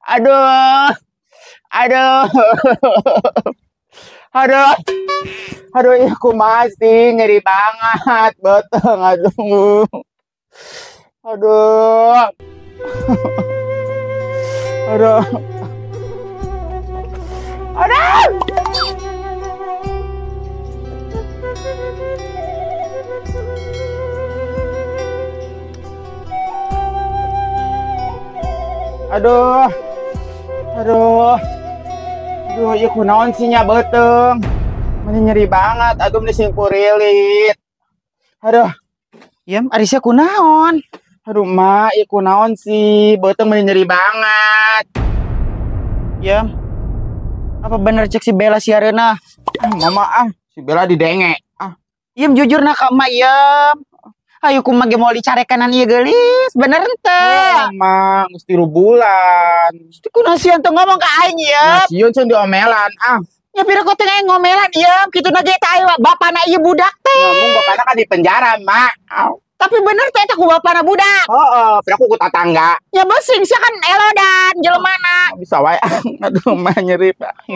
Aduh, aduh, aduh, aduh, ya aku masih nyeri banget, beteng, aduh, aduh, aduh, aduh. Aduh, aduh, aduh, ya kunaon sih nya beteng, mana nyeri banget, aduh meni singkurilit, aduh, ya Arisya kunaon, aduh mak, ya kunaon sih, beteng meni nyeri banget, ya, apa bener cek si Bella siareuna, mama si Bella didenge, Iem jujur nak mak Iem. Ayo kumaha ge mau dicarekanan ieu geulis, bener teh? Mak, mesti rubulan. Mesti kunaon sieun teu ngomong ka aing ieu. Sieun ceun diomelan. Nya pira kau teh ngomelan ieu, kituna ge teh aya bapana ieu budak teh. Ngomong bapana kan di penjara, Mak. Tapi bener teh ku bapana budak. Heeh, pira ku tetangga. Ya besing sia kan elodan jelemana. Bisa wae. Aduh, mah nyeri, Pak.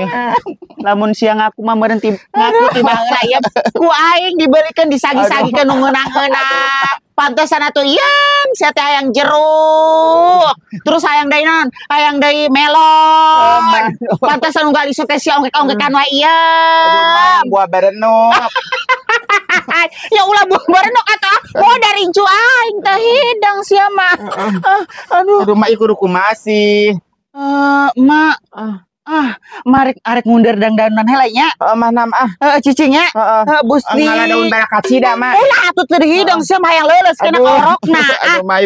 Lamun siang aku mah berhenti ngaku tibaheula ieu. Ku aing dibelikeun disagi-sagikeun nu ngeunah-ngeunah. Pantesan atuh iem sia teh hayang jeruk. Terus hayang deui naon? Hayang deui melon. Pantesan unggal isu teh sia ongkek-ongkekan wae ieu. Buah berenuk. Ya ulah buah berenuk atuh. Oh dari incu aing teh hidang sia mah. Aduh mak ieu kudu kumasih. Mak. Arek ngundur dangdanan heula nya. Mah nam cicing nya. Busli. Ngala daun balakacida mah. Ulah atuh teu hidang sia mah hayang leuleus kana orokna.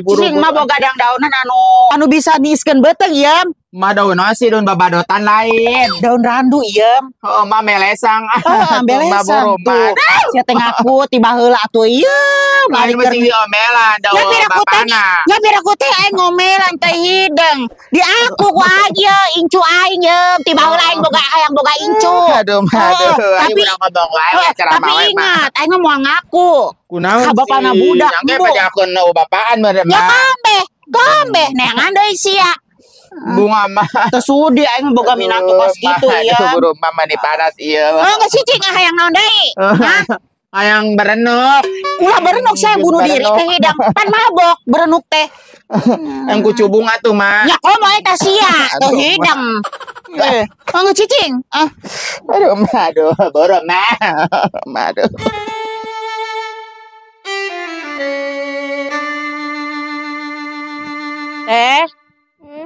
Cicing mah boga dangdaunan anu bisa niiskeun beuteung ieu. Mah daun nasi, daun babadotan lain. Daun randu ieu. Heeh, mah melesang. Melesang. Sia teh ngaku tiba heula atuh ieu. Mari keur diomelan daun bapana. Ya biar aku teh aing ngomelan teh hidang. Di aku ku aja incu aing ieu. Tiba heula aing boga hayang boga incu. Aduh, aing urang ngomong wae cara mah. Tapi ingat, aing mau ngaku. Kunaon sih? Bapana budak. Yang ge pajakeun bapaan bener mah. Ya gombe neangan deui sia. Bunga mah tersudi aing boga minantu kos kitu ya. Buru mama di panas ieu. Geus cicing hayang naon deui? Hayang berenuk. Ulah berenuk saya bunuh diri teh hidang. Pan mabok berenuk teh. Yang kucubung atuh mah. Ya komo eta sia teh hidang. Geus cicing. Aduh, boro mah. Aduh.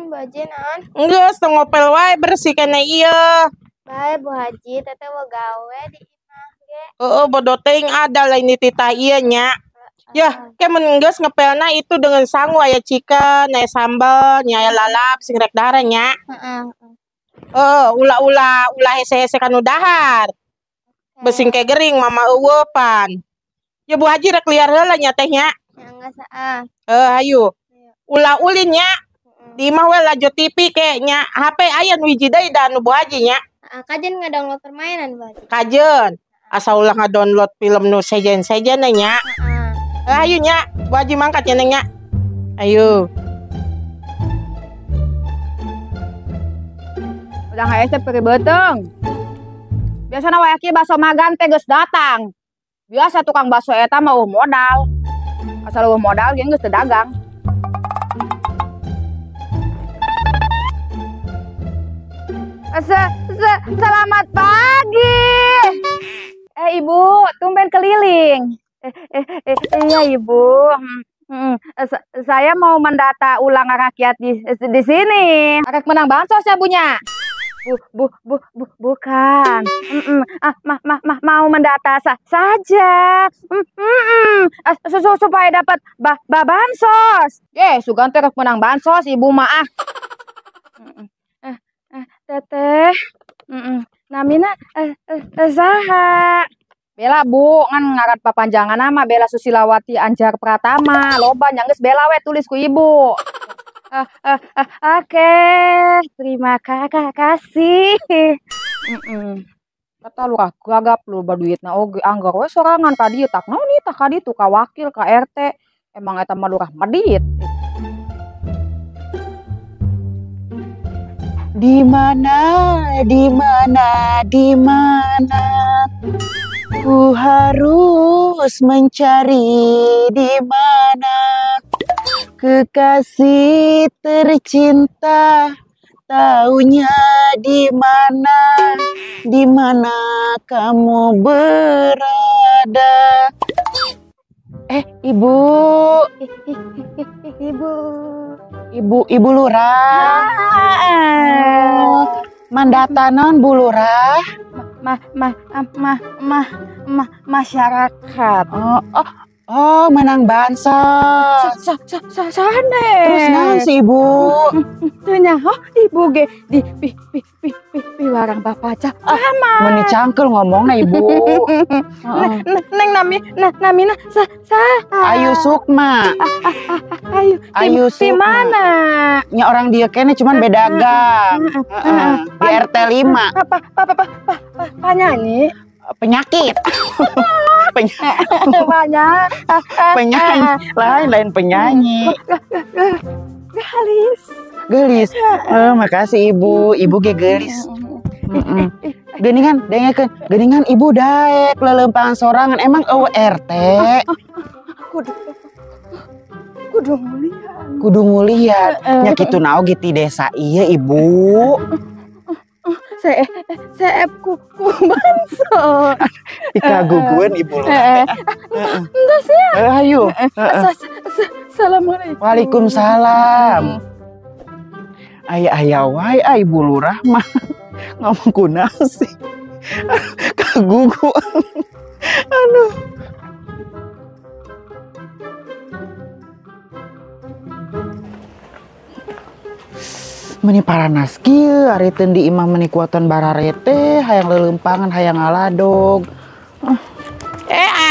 Bu Haji naon? Geus ngopel wae bersih kana ieu. Bae Bu Haji, teteh mau gawe di imah ge. Bodo teuing ada lain di titah ieu nya. Yah, ke mun geus ngepelna itu dengan sangu aya chicken, aya sambal, nya aya lalap sing rek dahar nya. Ulah hese-hese kanu dahar. Besing ke gering mama eueupan. Ya Bu Haji rek liar heula nya teh nya. Ya geus saah. Hayu. Ulah ulin nya. Di imah we lajo TV ke nya HP aya nu hiji deui da nu Bu Haji nya. Kajen ngadownload permainan Bu Haji. Kajen. Asa ulah ngadownload film nu sejen-sejen nya. Ayo nya, Bu Haji mangkat nya neng nya. Ayo. Udah hese peureut beuteng. Biasana wae kieu baso magang teh geus datang. Biasa tukang baso eta mah modal. Asal modal geus teu dagang. Selamat pagi. Ibu, tumben keliling. Iya Ibu. Saya mau mendata ulang rakyat di sini. Arek menang bansos ya Bunya? Bukan. Mau mendata saja. Supaya dapat bansos. Sugan teh menang bansos Ibu mah. Teteh, namina saha? Bella Bu, ngan ngaran papanjangan nama Bella Susilawati Anjar Pratama. Loba nyanggeus Bella we tulis ku Ibu. Oke, terima kasih. Kata lu gagap lu baduitna oge anggar we sorangan ka dieu tak naon ieu tak ka ditu ka wakil ka RT. Emang eta mah lurah medit. Di mana, di mana, di mana ku harus mencari di mana kekasih tercinta, taunya di mana kamu berada. Ibu, ibu lurah. Mandata non Bu Lurah? Masyarakat. Menang bansos. Sane. Terus naon si Ibu? Tanya, ibu ge di pi warang bapak aja. Meni cangkel ngomongna Ibu. Neng namina sa. Ayu Sukma. Ayu Di Sukma. mana? Nya orang dia kene cuman beda gang. Di RT 5. Penyanyi. Penyakit. Banyak. Penyanyi. Lain penyanyi. Gelis. Makasih Ibu. Ibu ge gelis. Geningan, dengekeun. Geningan Ibu daek lelempang sorangan. Emang RT? Kudu mulian. Nya kitu naoge ti desa ieu Ibu. Seep ku banso. Dikaguguan Ibu Lurah. Enggak sih. Ayo. Assalamualaikum. Waalaikumsalam. Aya wae Ibu Lurah mah ngomong kunaon sih. Kagugu. Aduh. Meni paranas kieu ari teu di imah meni kuatan bararete hayang lelempangan hayang ngaladog.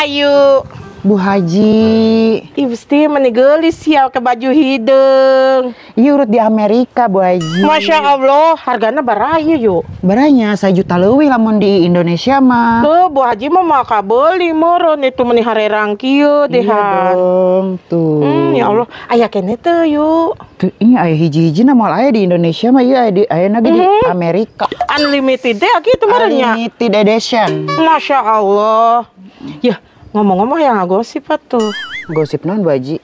Ayu. Bu Haji. Ibu pasti gelis ya ke baju hidung. Iya urut di Amerika Bu Haji. Masya Allah, harganya baraya yuk. Baranya 1 juta leuwih lamun di Indonesia mah. Tuh, Bu Haji mah maka beli moron itu meni harerang kieu deh. Iya dong, tuh. Ya Allah, aya kene teh yuk. Tuh, ini aya hiji-hiji na moal aya di Indonesia mah ieu aya na di Amerika. Unlimited deh kitu maranya. Unlimited edition. Masya Allah. Ya, ngomong-ngomong yang ngagosip atuh. Gosip naon Bu Haji?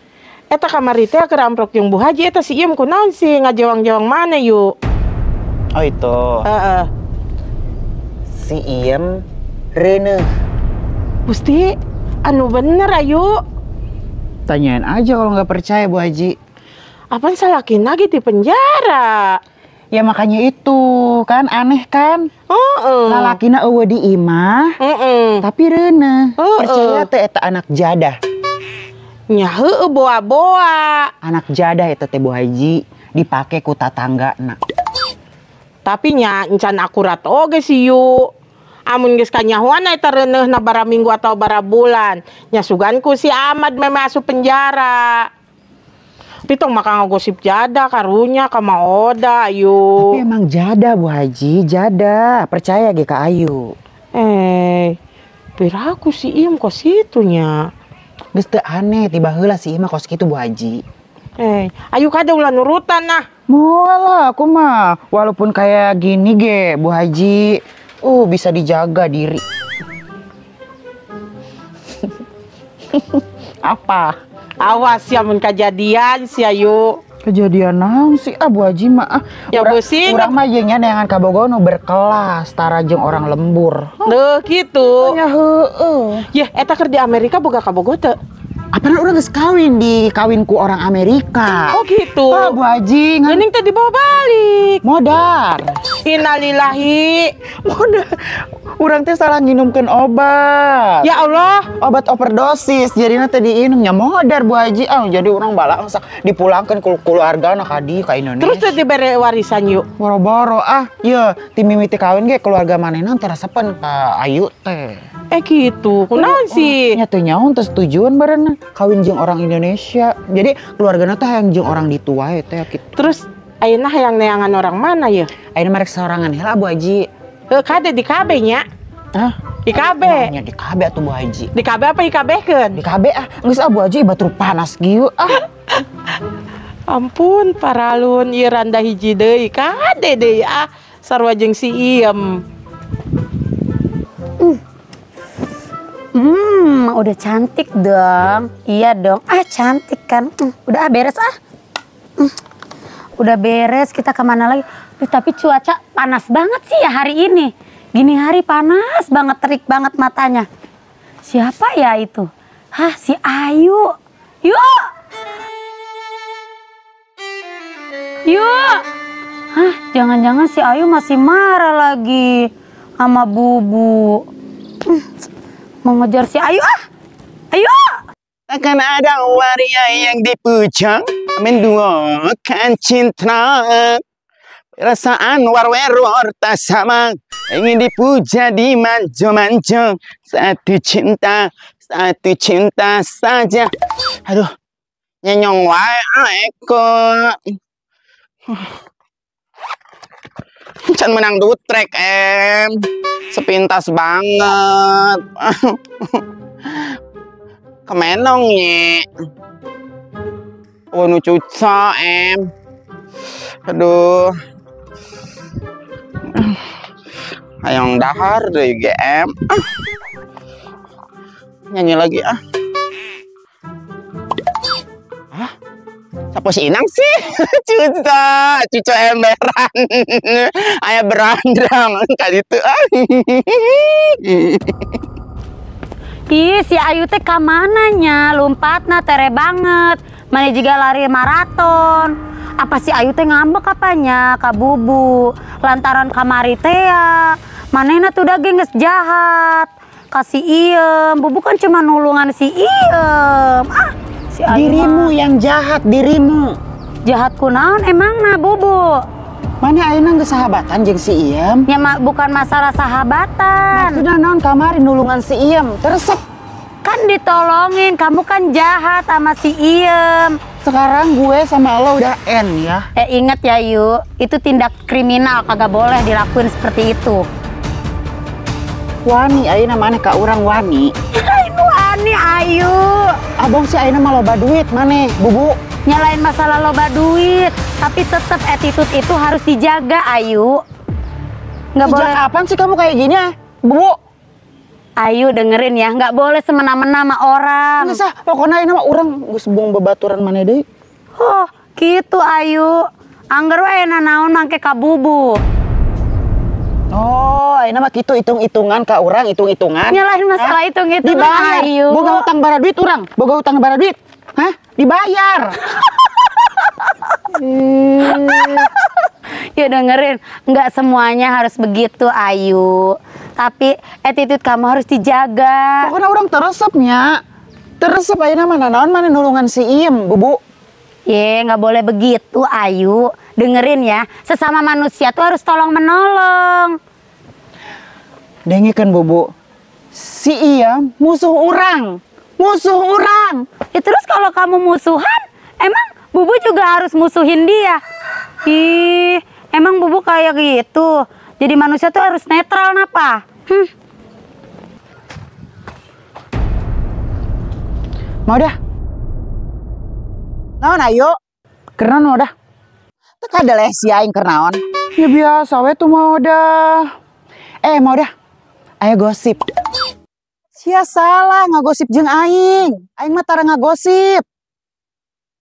Eta kamari teh keur amprok jeung Bu Haji eta si Iem kunaon sih ngajawang-jawang mana yuk? Oh itu. Si Iem reuneuh. Gusti, anu bener ayu. Tanyain aja kalau nggak percaya Bu Haji. Apaan salakin lagi di penjara? Ya makanya itu kan aneh kan? Lalakina eueuh di imah, tapi reuneuh. Percaya teh eta anak jadah. Nya heueuh boa-boa. Anak jadah eta teh Bu Haji dipake ku tatanggana. Tapi nya encan akurat oge sih yuk. Amun geus kanyahoan eta reuneuhna bara minggu atau bara bulan, nya suganku si Ahmad meme asup penjara. Pitong maka ngagosip jada karunya ka Maoda ayu. Tapi emang jada Bu Haji, jada. Percaya ge ka Ayu. Piraku si Iem kos situnya. Geus teu aneh tiba heula si Ima kos kitu Bu Haji. Ayu kada ulah nurutan nah. Moal lah aku mah. Walaupun kayak gini ge Bu Haji, bisa dijaga diri. Apa? Awas ya mun kejadian si Ayu. Kejadian naon sih Bu Haji mah ya pusing urang mah jeung nya neangan kabogoh nu berkelas tara jeung orang lembur. Gitu. Ya heueuh. Yah eta keur di Amerika boga kabogoh teu? Apalagi urang geus kawin ku orang Amerika. Oh gitu. Bu Haji geuning teh dibawa balik. Modar. Innalillahi. Modar. Urang teh salah nginumkeun obat. Ya Allah, obat overdosis. Jadina teh diinumnya modar Bu Haji. Jadi urang bala dipulangkeun ku keluargana ka dieu ka Indonesia. Terus teh dibere warisan yuk. Boro-boro ieu ti mimiti kawin ge keluarga manehna teh resepen ka Ayu teh. Gitu. Kunaon sih? Nya teu nyaon teh setujuan barenna kawin jeung orang Indonesia. Jadi keluargana teh hayang jeung orang ditu wae teh kitu. Terus ayeuna hayang neangan orang mana ya? Ayeuna marek sorangan heula Bu Haji. Kade di KB nya. Di KB. Nya di KB atuh Bu Haji. Di KB apa IKB-keun? Di KB geus Bu Haji batur panas gieu Ampun paralun ieu randa hiji deui kade deui sarua jeung si Iem. Udah cantik dong. Iya dong. Cantik kan. Udah beres Udah beres, kita kemana lagi? Tapi cuaca panas banget sih ya hari ini. Gini hari panas banget, terik banget matanya. Siapa ya itu? Si Ayu. Yuk! Jangan-jangan si Ayu masih marah lagi sama Bubu. Mau ngejar si Ayu Ayo! Akan ada waria yang dipuja menduakan cinta. Perasaan war-weror tak sama, ingin dipuja dimanja-manja. Satu cinta saja. Aduh, nyenyong wae kok. Can menang dutrek sepintas banget. Kemenong ye. Nu cuca Aduh. Hayang dahar deh GM. Nyanyi lagi Siapa si Inang sih? Cuca emberan. Ayah berandang kali itu. Si Ayu teh kamananya? Lompatna tere banget. Mana juga lari maraton. Apa si Ayu teh ngambek apanya Kak Bubu? Lantaran kamari teh ya. Manehna tuh daging geus jahat. Kasih Iem. Bubu kan cuma nulungan si Iem. Si Ayu dirimu yang jahat, dirimu. Jahat kunaon emangna Bubu? Mana ayeuna geus sahabatan jeung si Iem? Ya bukan masalah sahabatan. Maksudna naon kamari nulungan si Iem? Teresep. Kan ditolongin, kamu kan jahat sama si Iem. Sekarang gue sama lo udah ya. Ingat ya Yu, itu tindak kriminal, kagak boleh dilakuin seperti itu. Wani, ayeuna maneh ka urang wani. Itu Wani Ayu. Abang si ayeuna mah loba duit maneh, Bubu. Nyalain masalah loba duit, tapi tetap attitude itu harus dijaga Ayu. Nggak boleh. Apaan sih kamu kayak gini Bubu? Ayu dengerin ya, nggak boleh semena-mena sama orang. Nggak sah, pokoknya ini mah orang geus buang babaturan maneh deui. Gitu Ayu. Angger wae naon mangke ka Bubu. Ayeuna mah kitu hitung-hitungan ka urang, hitung-hitungan. Nyalahin masalah hitung-hitungan dibayar. Ayu. Boga utang bara duit urang, boga utang bara duit. Dibayar. Ya dengerin, nggak semuanya harus begitu Ayu. Tapi attitude kamu harus dijaga. Pokoknya orang teresepnya. Teresep ayeuna mah naon maneh nulungan si Iem, Bubu. Nggak boleh begitu Ayu. Dengerin ya, sesama manusia tuh harus tolong menolong. Dengekeun Bubu. Si Iem musuh urang. Musuh urang. Ya terus kalau kamu musuhan, emang Bubu juga harus musuhin dia. Emang Bubu kayak gitu. Jadi manusia tuh harus netral napa? Mau dah. Naon ayo? Kernaon mau dah. Teka ada lesi aing kernaon. Ya biasa we tuh mau dah. Mau dah. Ayo gosip. Sia salah ngagosip jeung aing. Aing mah tara ngagosip.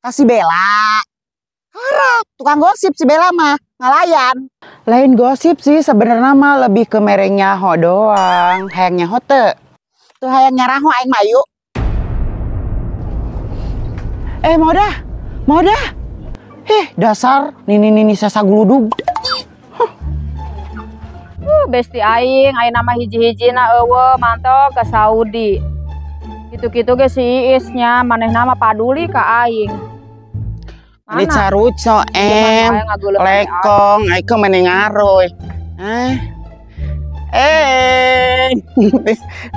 Kasih Bella. Harap tukang gosip si Bella mah ngalayan. Lain gosip sih sebenarnya mah lebih ke merenya ho doang. Hayangnya ho teu. Tuh hayang nyarah ho aing mah yuk. Mau dah. Mau dah. Dasar nini sasa guludug. Besti aing nama hiji-hijina eueuh mantok ke Saudi. Gitu-gitu ge si Iisnya maneh nama paduli ka aing. Ini caruco lekong aiko mending ngaroy.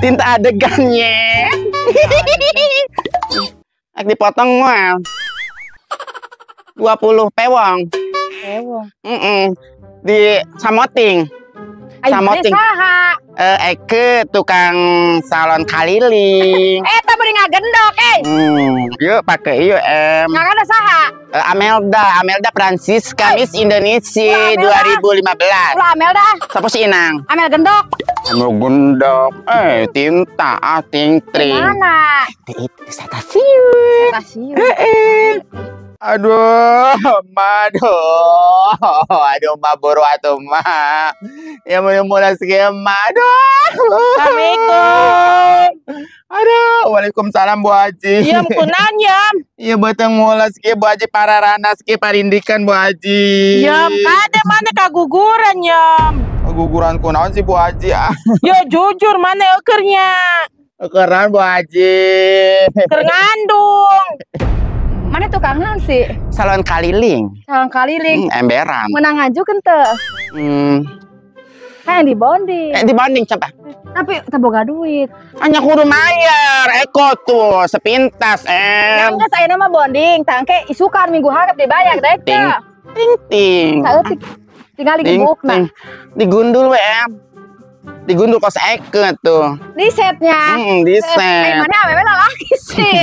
Tinta adegannya. Ak dipotong mah 20 pewong. Di samoting. Samoting. Eke tukang salon keliling. Eta beuring gendok, Yuk pakai yuk em. Ngaran saha? Amelda Francisca Miss Indonesia Ulah, Amelda. 2015. Ulah Amel dah. Siapa si Inang? Amel gendok. Amel gendok. Tinta ting tring. Mana? Itu stasiun. Stasiun. Aduh, aduh, ma boro atuh ma. Ya mulai skema. Aduh. Assalamualaikum. Aduh, waalaikumsalam Bu Haji. Yam kunanya. Iya beteng mulai ski Bu Haji pararana ski parindikan Bu Haji. Yam kade mana kaguguran yam. Guguran kunaon sih Bu Haji ah. Yo jujur mana ekernya. Keren Bu Haji. Kerngandung. Mana tukangan sih? Salon kaliling. Salang kaliling. Emberan. Menang ajukan teh. Kayak di bonding. Dibanding coba. Tapi teboga duit. Hanya kudu mayar. Eko tuh sepintas Yang enggak saya nama bonding. Tangke isukan minggu harap dibayar deh. Ting ting. Saeutik. Tinggal di gebukna. Digundul we em. Digundul kos eke tuh. Di setnya. Di set. Mana awewe lalaki sih.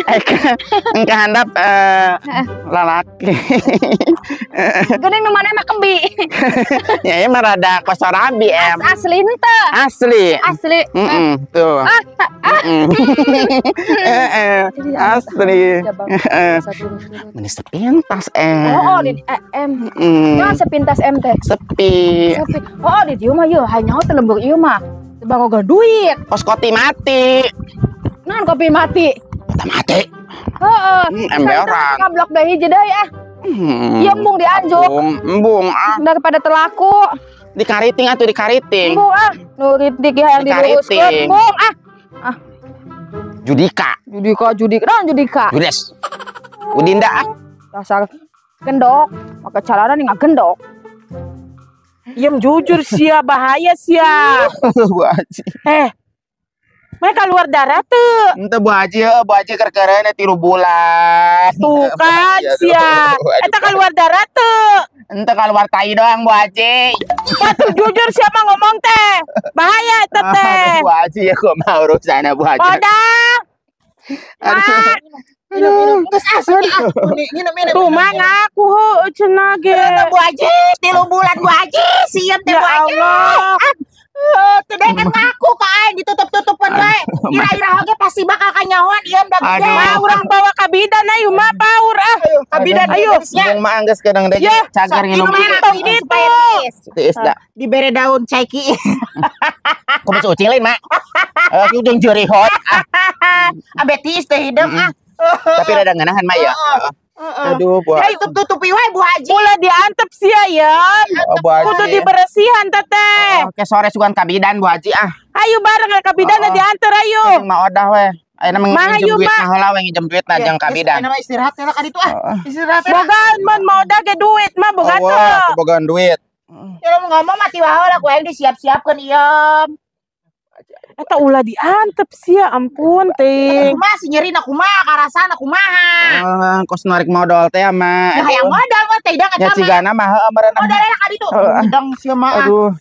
Eke engke handap lalaki. Geuning nu mana mah kembi. Ya mah rada kosorabi em. Asli henteu. Asli. Asli. Tuh. Asli. Ini sepintas em. Oh, di M. Nah, sepintas M teh. Sepi. Sepi. Oh, di dieu mah yeuh hanya teh lembur ieu mah. Teu bagoga duit. Kos koti mati. Naon kopi mati? Kota mati. Heeh. Emberan. Kablok deh hiji deui ah. Ieu embung dianjuk Embung ah. daripada terlaku. Di kariting atuh di kariting. Embung ah. Nu rintik yang diluruskeun. Dikariting. Embung ah. Judika. Naon Judika? Judes. Udinda ah. Dasar gendok. Maka carana nih gendok. Yam jujur sia bahaya sia. Bu Haji. Mereka keluar darah tuh. Ente Bu Haji kerkerana 3 bulan. Tuh kan sia. Eta keluar darah tuh. Ente keluar tai doang Bu Haji. Patuh jujur siapa ngomong teh. Bahaya eta teh. Bu Haji ya kok mau urusan Bu Haji. Odah. Minum. Tuh mang aku heuh cenah ge. Bu Haji, 3 bulan Bu Haji, siap teh Ya Bu Haji. Allah. Teu dengan ngaku ka aing ditutup-tutupan wae. Ira-ira oge pasti bakal kanyahoan ieu da gede. Wah, urang bawa ka bidan ayo mah paur ah. Ka bidan Ayo. Bung mah anggeus kadang deh Ya, cagar nginum. ini tuh. Tiis da. Dibere daun ceki. Kumaha cucilin mak. Aku jeung jeurihot. Abe tiis teh hideung ah. Tapi rada ngeunahan mah ya. Aduh Bu. Ya tutup-tutupi wae Bu Haji. Ulah diantep sia ya. Bu Haji. Kudu diberesihan teteh. Oke sore sugan kabidan Bu Haji ah. Ayo bareng ka bidan diantar ayo. Yang mah odah we. Ayeuna Mah, minjem ayo, duit Mak. nah heula we nginjem duit na jeung kabidan. Nama istirahat lah kali itu ah. Istirahat lah. Bogan mun mau dage duit mah boga Wah, tuh. kebogaan duit. Ya lu ngomong mati wae lah kueng disiap-siapkeun ieu. Eta ulah diantep sia ampun ting. Kumaha si nyeri na kumaha karasana kumaha. Kos narik modal teh mah. Ya hayang modal mah teh dang Ya eta mah. cigana mah heueuh meureun. Modal lah kali itu. Dang sia mah. Aduh.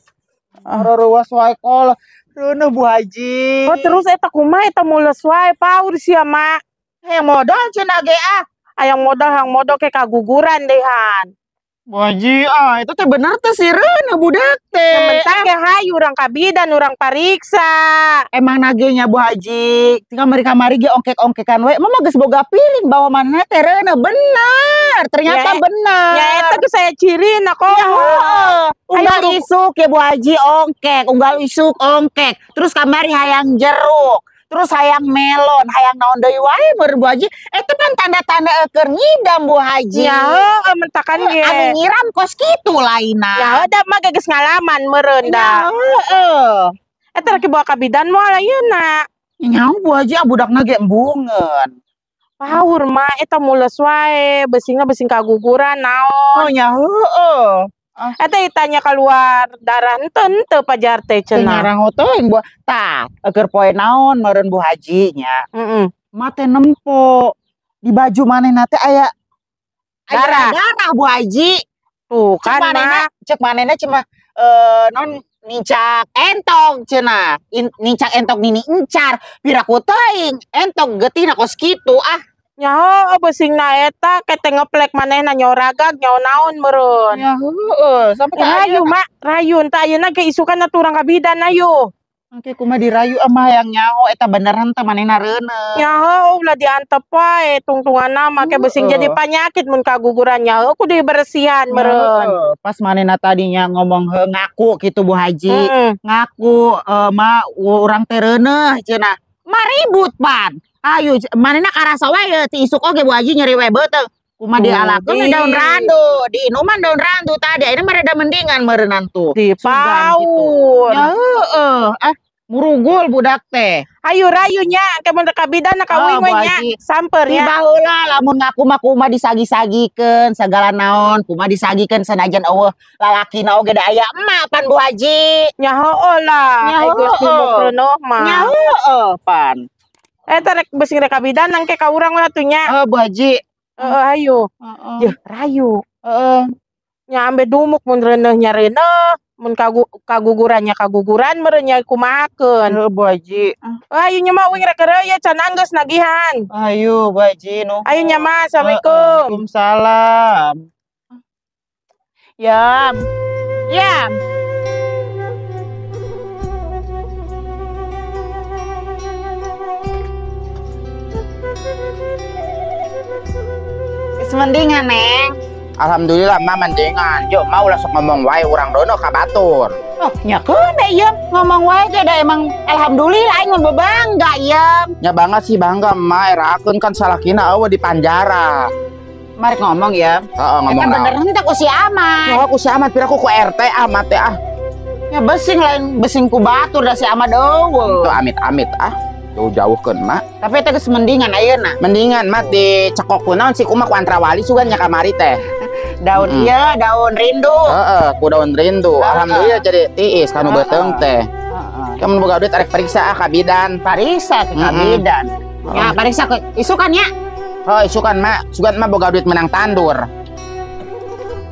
Ruas wae kol. Reuneuh Bu Haji. Oh terus eta kumaha eta mules wae paur sia mak. Hayang modal cenah ge ah. Hayang modal ke kaguguran dehan. Bu Haji, itu teh bener teh si Reuna budak teh. Sementara hayu urang kabidan urang pariksa. Emang nagenya Bu Haji, tinggal mari-kamari ge ongkek-ongkekan we. Mama geus boga piling bahwa mana teh Reuna bener. Ternyata Ya, bener. Ya eta tuh saya ciri nak kok. Unggal isuk ya Bu Haji ongkek, unggal isuk ongkek. Terus kamari hayang jeruk. Terus hayang melon, hayang naon deui wae meureun Bu Haji. Eta kan tanda-tanda keur ngidam Bu Haji. Ya heuh mentakan ge. Anu nyiram kos kitu laina. Ya udah mah geus ngalaman meureun da. Heeh. Eta lagi bawa kabidan moal ayeuna. Nyaho Bu Haji budakna ge embungeun. Paur mah eta mules wae, besinga besing kaguguran naon. Oh nyaho heueuh. Eta ditanya keluar darah henteu pajar teh cenah. Ngarang teuing Bu. Tah, keur poe naon meureun Bu Haji nya. Heeh. Mate nempo di baju manehna teh aya Darah. Darah Bu Haji. Tuh kan mah. cek manehna cuma non nincak entong cenah. Nincak entong nini encar. Piraku teuing entong geutina kos kitu ah. Nyaho besing na eta kete ngeplek manehna nyoragag nyaho naon meureun. Ya heueuh, sampai Rayu mak, rayu entah ayeuna ge isukan aturan kabidan ayo. Oke kumaha dirayu ama yang nyaho eta beneran teh manehna reuneuh. Nyaho ulah diantep wae tungtunganna make besing jadi penyakit mun kaguguran nyaho kudu dibersihan meureun. Pas manehna tadinya ngomong ngaku gitu Bu Haji. Ngaku ma urang teh reuneuh cenah. Mah ribut pan. Ayo manehna karasa wae ti isuk oge Bu Haji nyeri wae beuteung. Kumaha dialakeun daun randu, diinuman daun randu tadi ayeuna mah rada mendingan meureunnan tuh. Dipaun. Ya heueuh, murugul budak teh. Ayo rayunya ke mun kabidan kawin we nya samper Di ya. baheula lamun ngaku mah kumaha disagi-sagikeun sagala naon, kumaha disagikeun sanajan eueuh lalakina oge da aya emak pan Bu Haji. Nyaho lah. Nyaho, Gusti Mukrono mah. Nya heueuh pan. Eta rek besing rek kabidan ke ka urang we atuh nya. Bu Haji. Ayo. Heeh. Yeuh rayu. Heeh. Nya ambe dumuk mun reuneuh nya reuneuh, mun kagugurannya kaguguran meureun nya kumahakeun. Bu Haji. Ayo nya mah wing rek reuy can anggeus nagihan. Ayo Bu Haji nuhun. Ayo nya mah assalamualaikum. Waalaikumsalam. Yam. Yam. Mendingan neng. Alhamdulillah mah mendingan. Yuk mau langsung ngomong wae urang dono ka batur. Oh, nya keuna ieu ngomong wae ge da emang alhamdulillah aing mah bangga ieu. Nya banget sih bangga mah erakeun kan salakina eueuh di penjara. Mari ngomong ya. Heeh ngomong Eta bener naon. henteu ku si Amat. Ya ku si Amat piraku ku RT amat teh ah. Ya besing lain besing ku batur da si Amat eueuh. Tuh amit-amit ah. Jauh-jauhkeun mah. Tapi eta geus mendingan ayeuna. Mendingan mah dicekokkeun naon sih kumaha ku antrawali sugan nya kamari teh. Daun ieu daun rindu. Heeh, ku daun rindu. Alhamdulillah jadi tiis kanu beuteung teh. Kamu boga duit arek periksa ah ka bidan. Parisa ke kabidan. Ya parisa ke isukan nya. Oh, isukan mah, sugan mah boga duit menang tandur.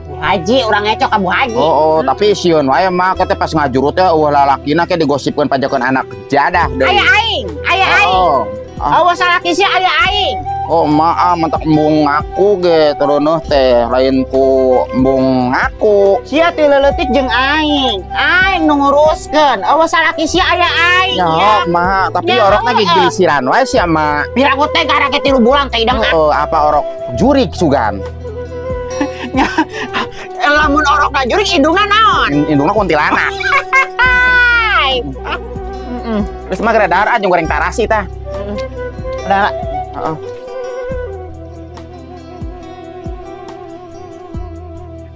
Bu Haji urang ecok ka Bu Haji. Oh, tapi sieun wae mah kete pas ngajurut teh eueuh lalakina ke digosipkeun pajakeun anak jadah deui. Aya aing, aya aing. Oh. Awas salaki sia aya aing. Oh, maaf mentak embung ngaku ge tereuneuf teh lain ku embung ngaku. Sia teh leuletik jeung aing. Aing nu nguruskeun. Awas salaki sia aya aing. Ya, mah, tapi Ya, orokna ge gilisiran wae sia mah. Piraku teh gara ke 3 bulan teh idang. Apa orok jurik sugan. Lamun orok jurik indungan naon? Indungna kuntilanak. Hai. Terus mah gara darah jeung goreng tarasi tah. Udah. Heeh.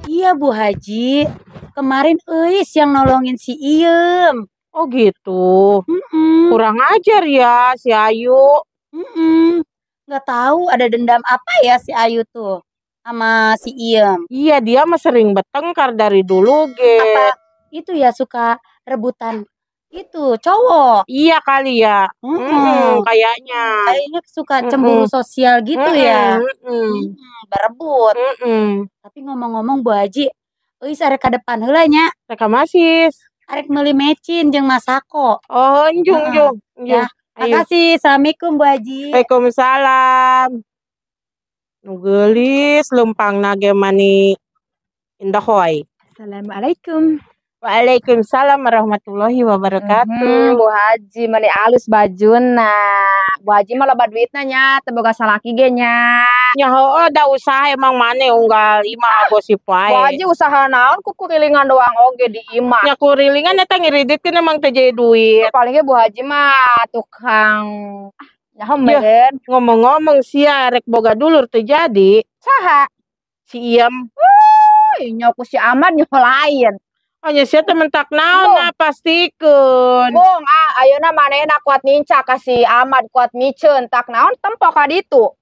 Iya Bu Haji, kemarin Eis yang nolongin si Iem. Oh gitu. Mm-mm, Kurang ajar ya si Ayu. mm-mm. Nggak tahu ada dendam apa ya si Ayu tuh sama si Iem. Iya dia mah sering bertengkar dari dulu ge. Apa itu ya suka rebutan itu cowok. Iya kali ya. Kayaknya. Kayaknya suka cemburu sosial gitu ya. Berebut. Tapi ngomong-ngomong Bu Haji, Eis arek ka depan heula nya, Mereka masih. arek meuli mecin jeung Masako. Oh, njung. Ya. Ayo. Makasih. Assalamualaikum Bu Haji. Waalaikumsalam. Nu geulis leumpang nage mani indah hoy. Assalamualaikum. Waalaikumsalam warahmatullahi wabarakatuh. Bu Haji mani alus bajuna. Bu Haji mah loba duitna nya, teu boga salaki ge nya. Nya heueuh da usaha emang maneh unggal imah gosip wae. Bu Haji usaha naon ku kurilingan doang oge di imah. Nya kurilingan eta ngiriditkeun emang teu jadi duit. Palingnya Bu Haji mah tukang nyaho meureun. Ngomong-ngomong sia rek boga dulur teu jadi. Saha? Si Iem. Nyaho ku si Ahmad nyaho lain. Nya sia teh mentak naon pastikeun. Bung, ayeuna manehna kuat nincak ka si Ahmad kuat miceun tak naon tempo ka ditu.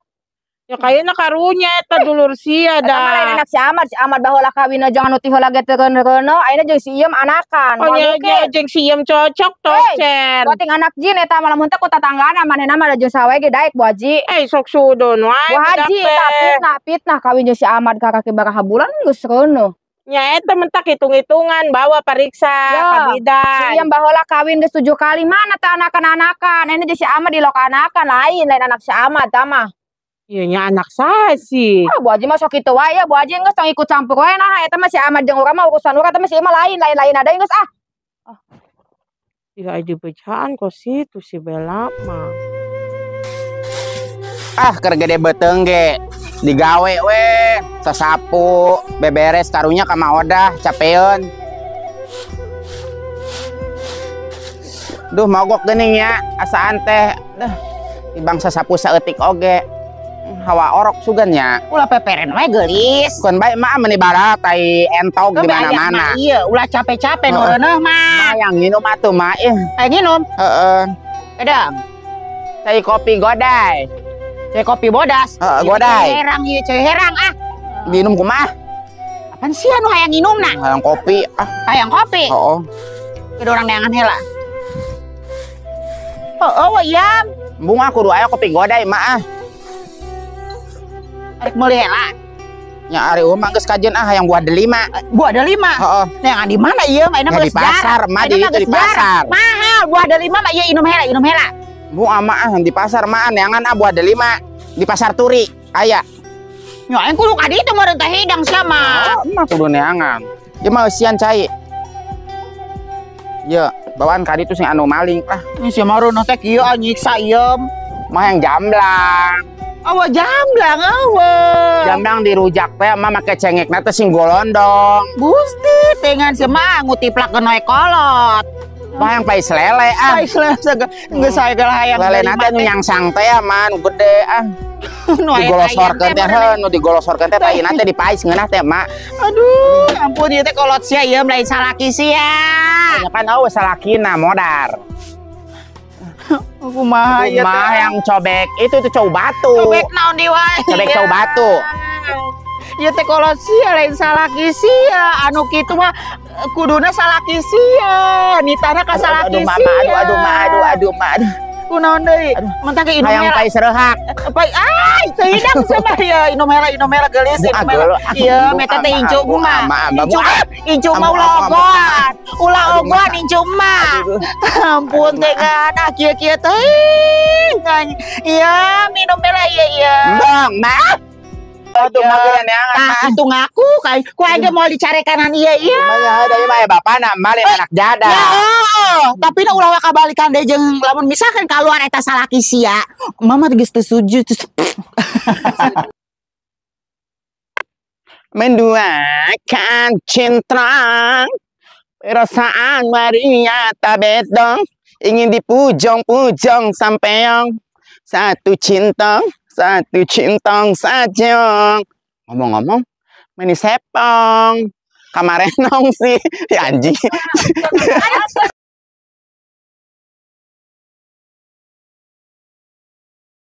Ya kayaknya karunya eta dulur sia Eta mah lain da. anak si Ahmad baheula kawinna jangan nu ti heula ge teu reuneuh, ayeuna jeung si Iem anakan. Oh nya jeung si Iem cocok tocer. Goting anak jin eta malah mun teh ku tatanggana manehna mah da jeung sawe ge daek Bu Haji. Sok sudon wae. Bu Haji budak teh. eta fitnah kawin jeung si Ahmad ka kaki baraha bulan geus reuneuh. Nya eta mentak hitung-hitungan bawa periksa ka bidan. Yang baheula kawin geus 7 kali mana teh anakan-anakan. Ini jadi si Ahmad di loka anakan lain anak si Ahmad tah mah. Iya nya anak saya sih. Bu Haji mah sok kitu wae ya, Bu Haji geus tong ikut campur wae nah eta mah si Ahmad jeung urang mah urusan urang teh mah si mah lain ada geus ah. Iya aja bacaan kok situ si Bella mah. Ah keur gede beteung ge digawe we sasapu beberes karunya ka Odah capeun. Duh mogok geuning ya asaan teh. Ibang sasapu saeutik oge. Hawa orok sugan nya. Ulah peperen we geulis. Kun bae mah meni bara tai entog di mana-mana. Iya, ulah capek-capek nu reuneuh mah. Yang nginum atuh mah Aya nginum. heeh. Pedang. Cai kopi godai. Cai kopi bodas. Godai. Herang ieu cai herang ah. Minum kumaha? Apaan sih anu hayang nginumna? Hayang kopi. Hayang kopi. Heeh. Kudu urang neangan heula. Heueuh we yam. Bunga kudu aya kopi godai mah Arek meuli heula. nya ari mah geus kajen hayang buah delima. Buah delima. Heeh. Neangan di mana ieu mah? Ya, di pasar mah di itu di pasar. Mahal buah delima mah ieu inum heula. Bunga mah di pasar mah neangan buah delima di pasar Turi aya. Nya aing kudu ka ditu meureun teh hidang sia mah. Mah kudu neangan. Ieu mah eusian cai. Ieu bawaan ka ditu sing anu maling lah. Ini si marono teh kieu nyiksa ieu. Mah yang jamblang. Awa jamblang eueuh. Jamblang dirujak teh mah make cengekna teh sing golondong. Gusti pengen semah ngutiplakeun we kolot. Mah yang pai selele Ai selesa geus saya geus hayang lele teh nu nyangsang teh mah nu gede digolosorkeun teh nu digolosorkeun teh taina teh dipais ngeunah teh mak. Aduh ampun ieu teh kolot sia ieu lain salaki sia. Ya kan eueuh salakina modar. Kumaha ieu teh Mah yang cobek itu tuh cau batu. cobek naon di wae. Cobek cau batu. Ieu teh kolot sia lain salaki sia. Anu kitu mah kuduna salaki sia. Nitana ka salaki sia. Aduh mah. Kunaon deui? Mentang ke inum Hayang heula. pai serehak. Pai ai teu hidang sama ya inum heula geulis inum heula. Ieu meta teh incu mah. Incu mah ulah ogoan. Ulah ogoan incu mah. Ampun teh kan kieu-kieu teh. Iya minum heula ieu. Bang, mah. Aduh mah geus neangan mah. Itu ngaku kai. Ku aja mau dicari kanan ieu. Mah ada ieu mah bapana mah anak jada. Ya, tapi na ulah kabalikan deui jeung lamun misalkan kaluar eta salaki sia, mama geus teu setuju. Menduakan cinta perasaan Maria tak bedong ingin dipujong-pujong sampeong satu cinta saja. Ngomong-ngomong meni sepong kamarenong sih anjing.